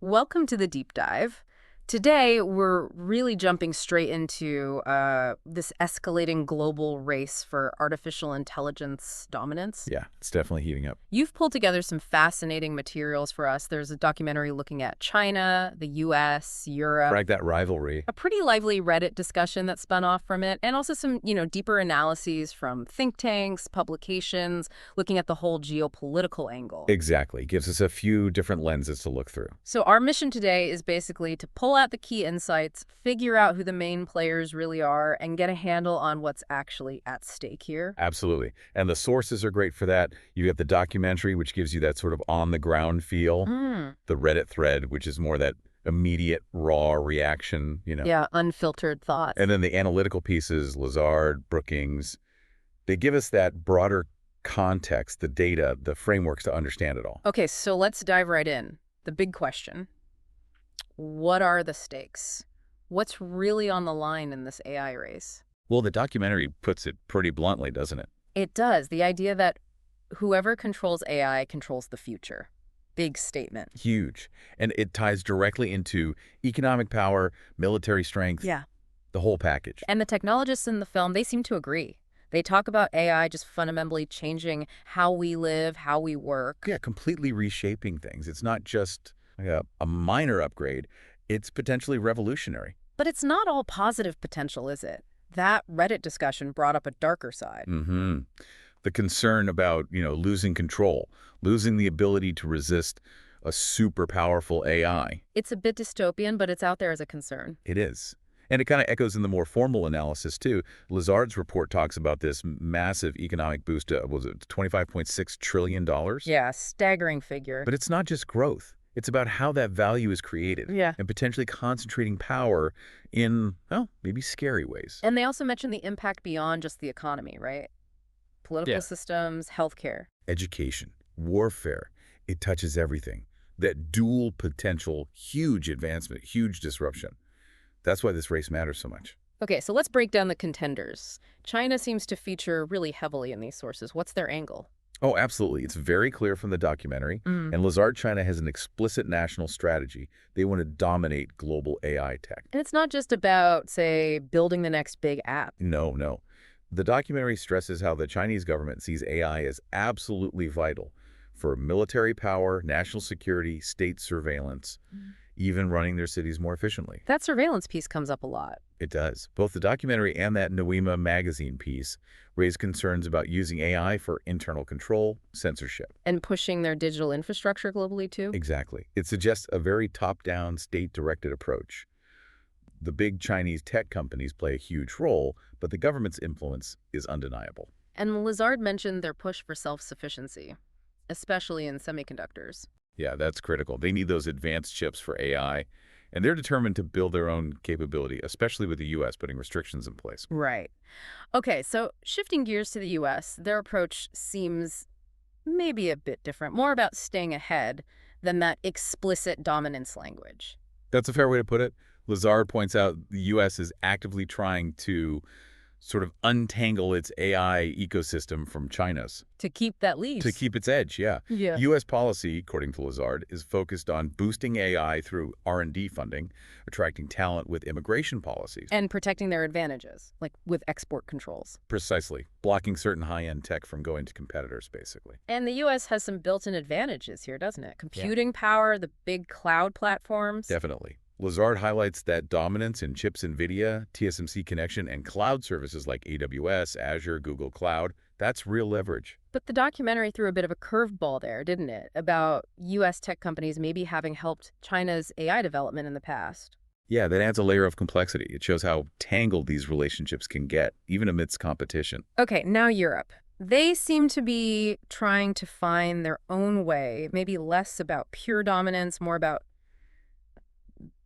Welcome to the deep dive. Today, we're really jumping straight into this escalating global race for artificial intelligence dominance. Yeah, it's definitely heating up. You've pulled together some fascinating materials for us. There's a documentary looking at China, the US, Europe, Right, that rivalry. a pretty lively Reddit discussion that spun off from it, and also some, deeper analyses from think tanks, publications, looking at the whole geopolitical angle. Exactly. Gives us a few different lenses to look through. So our mission today is basically to pull out the key insights, figure out who the main players really are, and get a handle on what's actually at stake here. Absolutely. And the sources are great for that. You have the documentary, which gives you that sort of on-the-ground feel. Mm. The Reddit thread, which is more that immediate, raw reaction. Yeah, unfiltered thoughts. And then the analytical pieces, Lazard, Brookings, they give us that broader context, the data, the frameworks to understand it all. Okay, so let's dive right in. The big question. What are the stakes? What's really on the line in this AI race? Well, the documentary puts it pretty bluntly, doesn't it? It does. The idea that whoever controls AI controls the future. Big statement. Huge. And it ties directly into economic power, military strength, Yeah. the whole package. And the technologists in the film, they seem to agree. They talk about AI just fundamentally changing how we live, how we work. Yeah, completely reshaping things. It's not just like a minor upgrade. It's potentially revolutionary. But it's not all positive potential, is it? That Reddit discussion brought up a darker side. Mm-hmm. The concern about, losing control, losing the ability to resist a super powerful AI. It's a bit dystopian, but it's out there as a concern. It is. And it kind of echoes in the more formal analysis, too. Lazard's report talks about this massive economic boost, was it $25.6 trillion? Yeah, staggering figure. But it's not just growth. It's about how that value is created. Yeah. And potentially concentrating power in, well, maybe scary ways. And they also mentioned the impact beyond just the economy, right? Political Yeah. systems, healthcare. Education, warfare, it touches everything. That dual potential, huge advancement, huge disruption. That's why this race matters so much. Okay, so let's break down the contenders. China seems to feature really heavily in these sources. What's their angle? Oh, absolutely. It's very clear from the documentary. Mm. And Lazard China has an explicit national strategy. They want to dominate global AI tech. And it's not just about, say, building the next big app. No, no. The documentary stresses how the Chinese government sees AI as absolutely vital for military power, national security, state surveillance, even running their cities more efficiently. That surveillance piece comes up a lot. It does. Both the documentary and that Noema magazine piece raise concerns about using AI for internal control, censorship. And pushing their digital infrastructure globally, too? Exactly. It suggests a very top-down, state-directed approach. The big Chinese tech companies play a huge role, but the government's influence is undeniable. And Lazard mentioned their push for self-sufficiency, especially in semiconductors. Yeah, that's critical. They need those advanced chips for AI, and they're determined to build their own capability, especially with the U.S. putting restrictions in place. Right. Okay, so shifting gears to the U.S., their approach seems maybe a bit different, more about staying ahead than that explicit dominance language. That's a fair way to put it. Lazard points out the U.S. is actively trying to sort of untangle its AI ecosystem from China's. To keep that lead. To keep its edge, yeah. Yeah. U.S. policy, according to Lazard, is focused on boosting AI through R&D funding, attracting talent with immigration policies. And protecting their advantages, like with export controls. Precisely. Blocking certain high-end tech from going to competitors, basically. And the U.S. has some built-in advantages here, doesn't it? Computing power, the big cloud platforms. Definitely. Lazard highlights that dominance in chips NVIDIA, TSMC connection, and cloud services like AWS, Azure, Google Cloud. That's real leverage. But the documentary threw a bit of a curveball there, didn't it? About U.S. tech companies maybe having helped China's AI development in the past. Yeah, that adds a layer of complexity. It shows how tangled these relationships can get, even amidst competition. Okay, now Europe. They seem to be trying to find their own way, maybe less about pure dominance, more about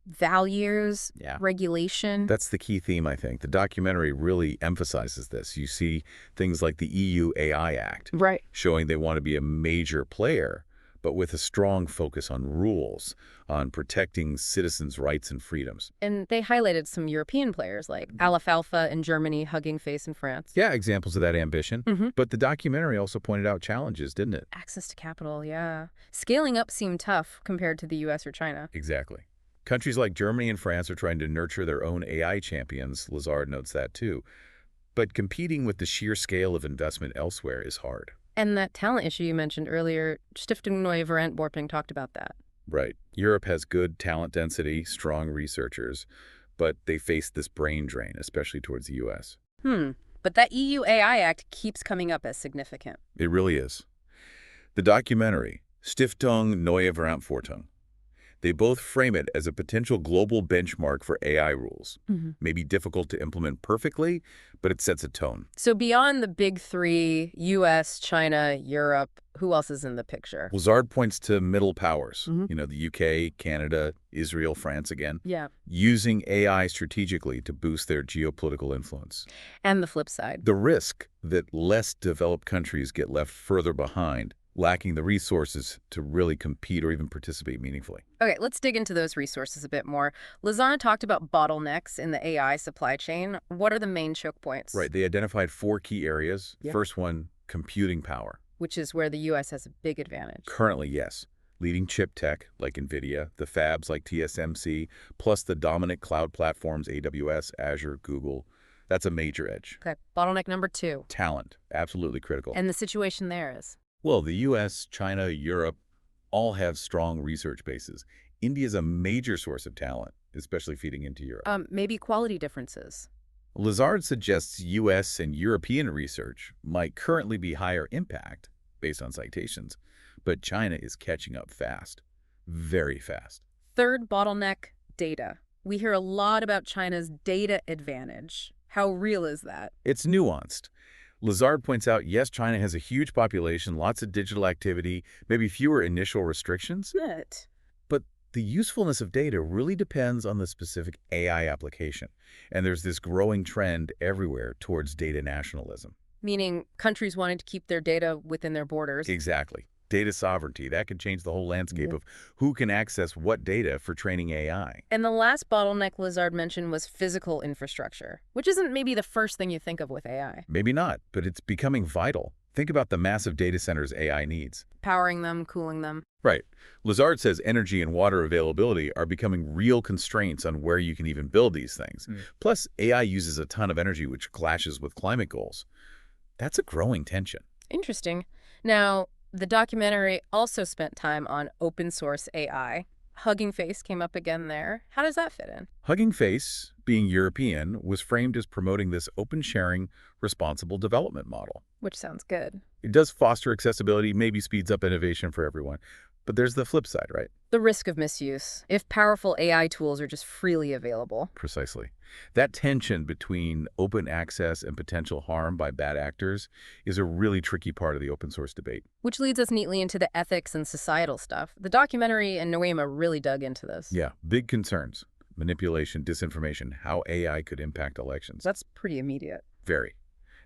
values, regulation. That's the key theme, I think. The documentary really emphasizes this. You see things like the EU AI Act, Right. showing they want to be a major player, but with a strong focus on rules, on protecting citizens' rights and freedoms. And they highlighted some European players like Alfalfa in Germany, Hugging Face in France. Yeah, examples of that ambition. hmm But the documentary also pointed out challenges, didn't it? Access to capital, yeah. Scaling up seemed tough compared to the US or China. Exactly. Countries like Germany and France are trying to nurture their own AI champions. Lazard notes that too. But competing with the sheer scale of investment elsewhere is hard. And that talent issue you mentioned earlier, Stiftung Neue Verantwortung talked about that. Right. Europe has good talent density, strong researchers, but they face this brain drain, especially towards the U.S. But that EU AI Act keeps coming up as significant. It really is. The documentary, Stiftung Neue Verantwortung, they both frame it as a potential global benchmark for AI rules. Maybe difficult to implement perfectly, but it sets a tone. So beyond the big three, US, China, Europe, who else is in the picture? Lazard points to middle powers, the UK, Canada, Israel, France again, Yeah. using AI strategically to boost their geopolitical influence. And the flip side. The risk that less developed countries get left further behind, lacking the resources to really compete or even participate meaningfully. Okay, let's dig into those resources a bit more. Lazard talked about bottlenecks in the AI supply chain. What are the main choke points? Right, they identified 4 key areas. Yeah. First one, computing power. Which is where the US has a big advantage. Currently, yes. Leading chip tech like NVIDIA, the fabs like TSMC, plus the dominant cloud platforms AWS, Azure, Google. That's a major edge. Okay, bottleneck number 2. Talent, absolutely critical. And the situation there is? Well, the US, China, Europe all have strong research bases. India is a major source of talent, especially feeding into Europe. Maybe quality differences. Lazard suggests US and European research might currently be higher impact based on citations, but China is catching up fast, very fast. Third bottleneck, data. We hear a lot about China's data advantage. How real is that? It's nuanced. Lazard points out, yes, China has a huge population, lots of digital activity, maybe fewer initial restrictions, but the usefulness of data really depends on the specific AI application. And there's this growing trend everywhere towards data nationalism. Meaning countries wanting to keep their data within their borders. Exactly. Data sovereignty, that could change the whole landscape of who can access what data for training AI. And the last bottleneck Lazard mentioned was physical infrastructure, which isn't maybe the first thing you think of with AI. Maybe not, but it's becoming vital. Think about the massive data centers AI needs. Powering them, cooling them. Right. Lazard says energy and water availability are becoming real constraints on where you can even build these things. Plus, AI uses a ton of energy, which clashes with climate goals. That's a growing tension. Interesting. Now, the documentary also spent time on open source AI. Hugging Face came up again there. How does that fit in? Hugging Face, being European, was framed as promoting this open sharing, responsible development model. Which sounds good. It does foster accessibility, maybe speeds up innovation for everyone. But there's the flip side, right? The risk of misuse, if powerful AI tools are just freely available. Precisely. That tension between open access and potential harm by bad actors is a really tricky part of the open source debate. Which leads us neatly into the ethics and societal stuff. The documentary and Noema really dug into this. Yeah, big concerns. Manipulation, disinformation, how AI could impact elections. That's pretty immediate. Very.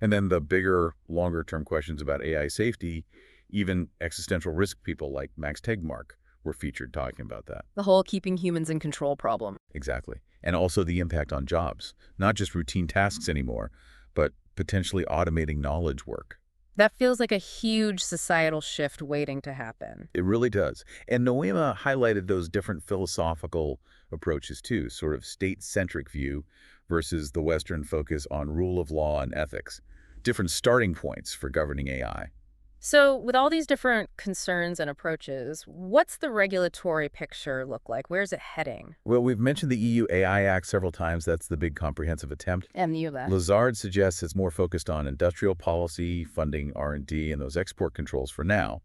And then the bigger, longer-term questions about AI safety, even existential risk people like Max Tegmark were featured talking about that. The whole keeping humans in control problem. Exactly. And also the impact on jobs, not just routine tasks anymore, but potentially automating knowledge work. That feels like a huge societal shift waiting to happen. It really does. And Noema highlighted those different philosophical approaches too, sort of state-centric view versus the Western focus on rule of law and ethics. Different starting points for governing AI. So with all these different concerns and approaches, what's the regulatory picture look like? Where's it heading? Well, we've mentioned the EU AI Act several times. That's the big comprehensive attempt. And the US. Lazard suggests it's more focused on industrial policy, funding R&D, and those export controls for now.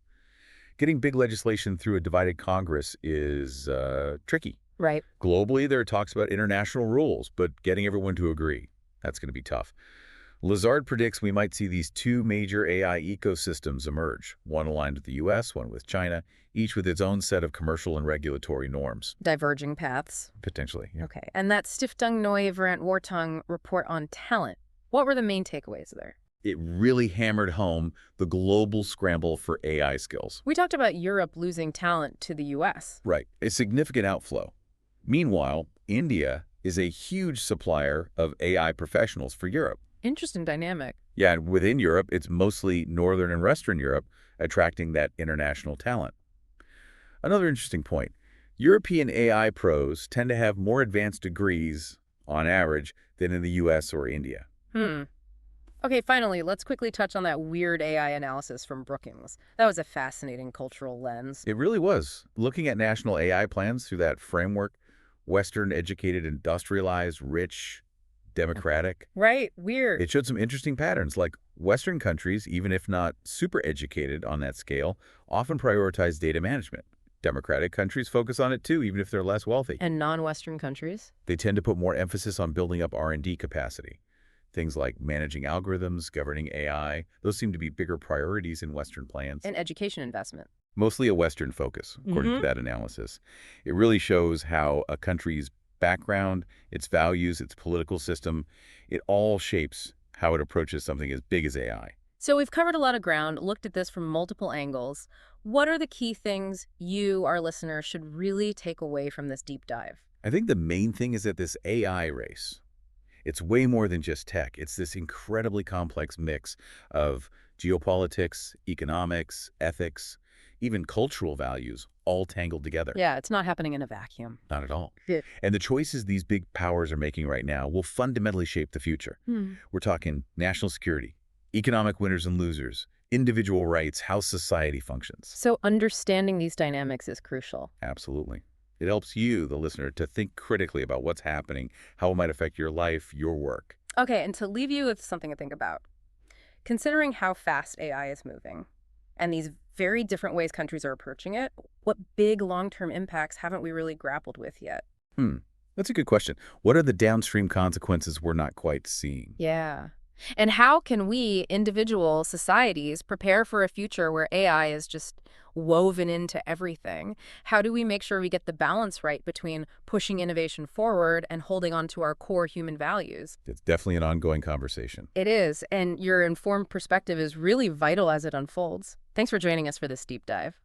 Getting big legislation through a divided Congress is tricky. Right. Globally, there are talks about international rules, but getting everyone to agree, that's going to be tough. Lazard predicts we might see these 2 major AI ecosystems emerge, one aligned with the U.S., one with China, each with its own set of commercial and regulatory norms. Diverging paths. Potentially, yeah. Okay. And that Stiftung Neue Verantwortung report on talent, what were the main takeaways there? It really hammered home the global scramble for AI skills. We talked about Europe losing talent to the U.S. Right, a significant outflow. Meanwhile, India is a huge supplier of AI professionals for Europe. Interesting dynamic. Yeah, and within Europe, it's mostly Northern and Western Europe attracting that international talent. Another interesting point, European AI pros tend to have more advanced degrees, on average, than in the US or India. Hmm. Okay, finally, let's quickly touch on that weird AI analysis from Brookings. That was a fascinating cultural lens. It really was. Looking at national AI plans through that framework, Western, educated, industrialized, rich, democratic, Right, weird. it showed some interesting patterns, like Western countries, even if not super educated on that scale, often prioritize data management. Democratic countries focus on it too, even if they're less wealthy. And non-Western countries? They tend to put more emphasis on building up R&D capacity. Things like managing algorithms, governing AI, those seem to be bigger priorities in Western plans. And education investment. Mostly a Western focus, according to that analysis. It really shows how a country's background, its values, its political system, it all shapes how it approaches something as big as AI. So we've covered a lot of ground, looked at this from multiple angles. What are the key things you, our listeners, should really take away from this deep dive? I think the main thing is that this AI race, it's way more than just tech. It's this incredibly complex mix of geopolitics, economics, ethics, even cultural values, all tangled together. Yeah, it's not happening in a vacuum. Not at all. Yeah. And the choices these big powers are making right now will fundamentally shape the future. We're talking national security, economic winners and losers, individual rights, how society functions. So understanding these dynamics is crucial. Absolutely. It helps you, the listener, to think critically about what's happening, how it might affect your life, your work. Okay, and to leave you with something to think about, considering how fast AI is moving and these very different ways countries are approaching it, what big long-term impacts haven't we really grappled with yet? That's a good question. What are the downstream consequences we're not quite seeing? Yeah. And how can we, individual societies, prepare for a future where AI is just woven into everything? How do we make sure we get the balance right between pushing innovation forward and holding on to our core human values? It's definitely an ongoing conversation. It is, and your informed perspective is really vital as it unfolds. Thanks for joining us for this deep dive.